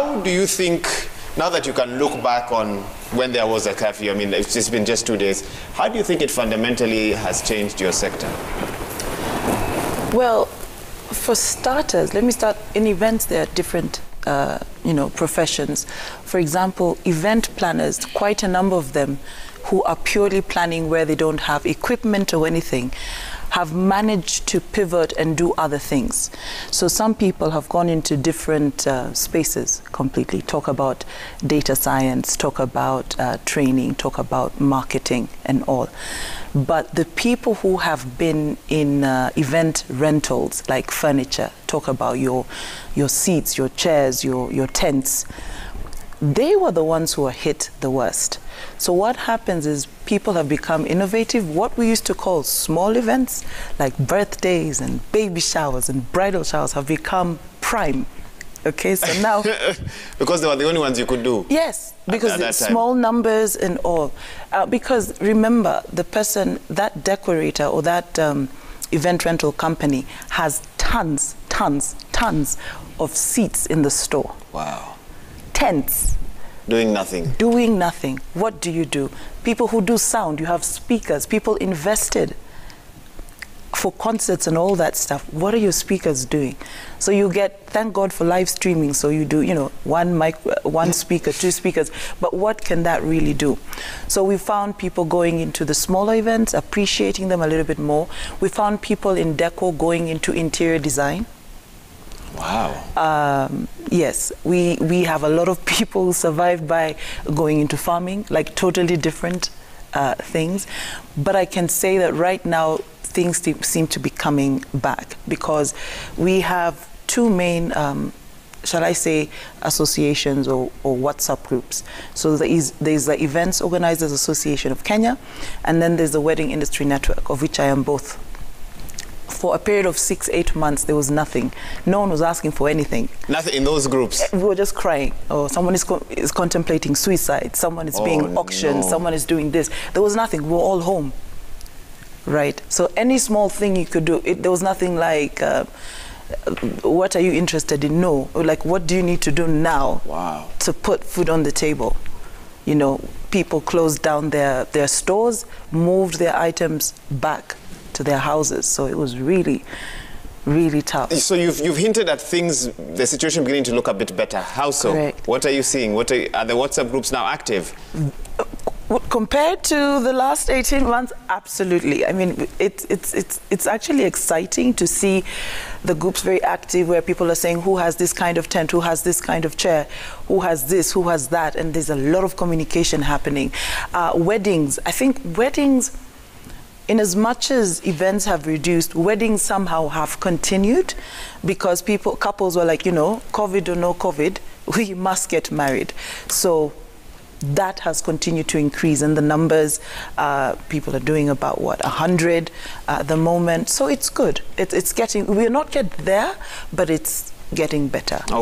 How do you think, now that you can look back on when there was a curfew, I mean, it's been just 2 days, how do you think it fundamentally has changed your sector? Well, for starters, let me start, in events there are different professions. For example, event planners, quite a number of them who are purely planning where they don't have equipment or anything, have managed to pivot and do other things. So some people have gone into different spaces completely, talk about data science, talk about training, talk about marketing and all. But the people who have been in event rentals, like furniture, talk about your seats, your chairs, your tents, they were the ones who were hit the worst. So what happens is people have become innovative. What we used to call small events, like birthdays and baby showers and bridal showers, have become prime. Okay, so now... Because they were the only ones you could do? Yes, because it's small numbers and all. Because remember, the person, that decorator or that event rental company has tons of seats in the store. Wow. Tents. Doing nothing. Doing nothing. What do you do? People who do sound, you have speakers, people invested for concerts and all that stuff. What are your speakers doing? So you get, thank God for live streaming, so you do, one mic, one speaker, two speakers, but what can that really do? So we found people going into the smaller events, appreciating them a little bit more. We found people in deco going into interior design. Wow. Yes, we have a lot of people who survived by going into farming, like totally different things. But I can say that right now things seem to be coming back because we have two main, shall I say, associations or WhatsApp groups. So there's the Events Organizers Association of Kenya, and then there's the Wedding Industry Network, of which I am both. For a period of 6-8 months, there was nothing. No one was asking for anything. Nothing in those groups? We were just crying. Oh, someone is contemplating suicide. Someone is being auctioned. No. Someone is doing this. There was nothing. We were all home. Right? So any small thing you could do, there was nothing like, what are you interested in? No. Like, what do you need to do now to put food on the table? People closed down their stores, moved their items back to their houses. So it was really, really tough. So you've hinted at the situation beginning to look a bit better. How so? Correct. What are you seeing? Are the WhatsApp groups now active? Compared to the last 18 months, absolutely. I mean, it's actually exciting to see the groups very active, where people are saying who has this kind of tent, who has this kind of chair, who has this, who has that, and there's a lot of communication happening. Weddings, I think weddings, in as much as events have reduced, weddings somehow have continued because couples were like, COVID or no COVID, we must get married. So that has continued to increase, and the numbers, people are doing about 100 at the moment. So it's good. It's getting, we're not yet there, but it's getting better. Okay.